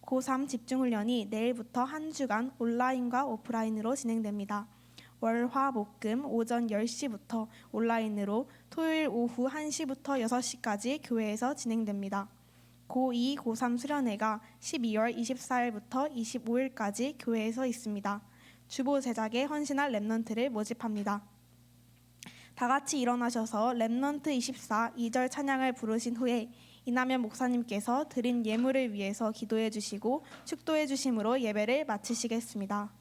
Speaker 1: 고3 집중훈련이 내일부터 한 주간 온라인과 오프라인으로 진행됩니다. 월, 화, 목, 금 오전 10시부터 온라인으로 토요일 오후 1시부터 6시까지 교회에서 진행됩니다. 고2, 고3 수련회가 12월 24일부터 25일까지 교회에서 있습니다. 주보 제작에 헌신할 랩넌트를 모집합니다. 다 같이 일어나셔서 랩넌트 24 2절 찬양을 부르신 후에 이남현 목사님께서 드린 예물을 위해서 기도해 주시고 축도해 주심으로 예배를 마치시겠습니다.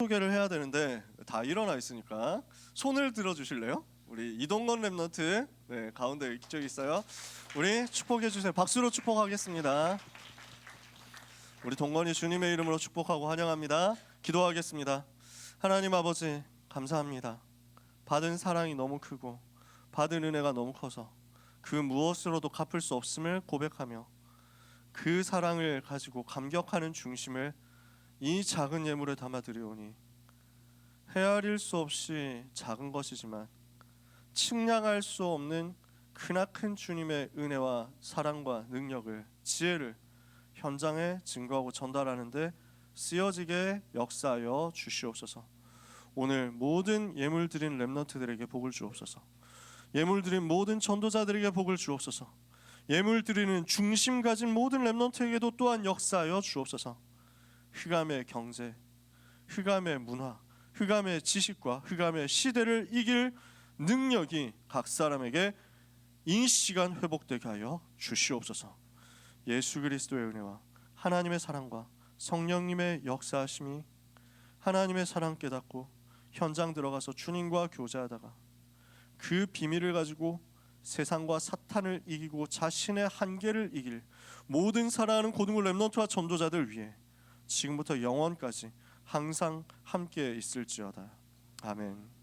Speaker 3: 소개를 해야 되는데 다 일어나 있으니까 손을 들어 주실래요? 우리 이동건 랩넌트 가운데 이쪽에 있어요. 우리 축복해 주세요. 박수로 축복하겠습니다. 우리 동건이 주님의 이름으로 축복하고 환영합니다. 기도하겠습니다. 하나님 아버지 감사합니다. 받은 사랑이 너무 크고 받은 은혜가 너무 커서 그 무엇으로도 갚을 수 없음을 고백하며 그 사랑을 가지고 감격하는 중심을 이 작은 예물에 담아드리오니 헤아릴 수 없이 작은 것이지만 측량할 수 없는 크나큰 주님의 은혜와 사랑과 능력을 지혜를 현장에 증거하고 전달하는데 쓰여지게 역사하여 주시옵소서. 오늘 모든 예물 드린 렘넌트들에게 복을 주옵소서. 예물 드린 모든 전도자들에게 복을 주옵소서. 예물 드리는 중심 가진 모든 렘넌트에게도 또한 역사하여 주옵소서. 흑암의 경제, 흑암의 문화, 흑암의 지식과 흑암의 시대를 이길 능력이 각 사람에게 이 시간 회복되게 하여 주시옵소서. 예수 그리스도의 은혜와 하나님의 사랑과 성령님의 역사하심이 하나님의 사랑 깨닫고 현장 들어가서 주님과 교제하다가 그 비밀을 가지고 세상과 사탄을 이기고 자신의 한계를 이길 모든 사랑하는 고등부 렘넌트와 전도자들 위해 지금부터 영원까지 항상 함께 있을지어다. 아멘.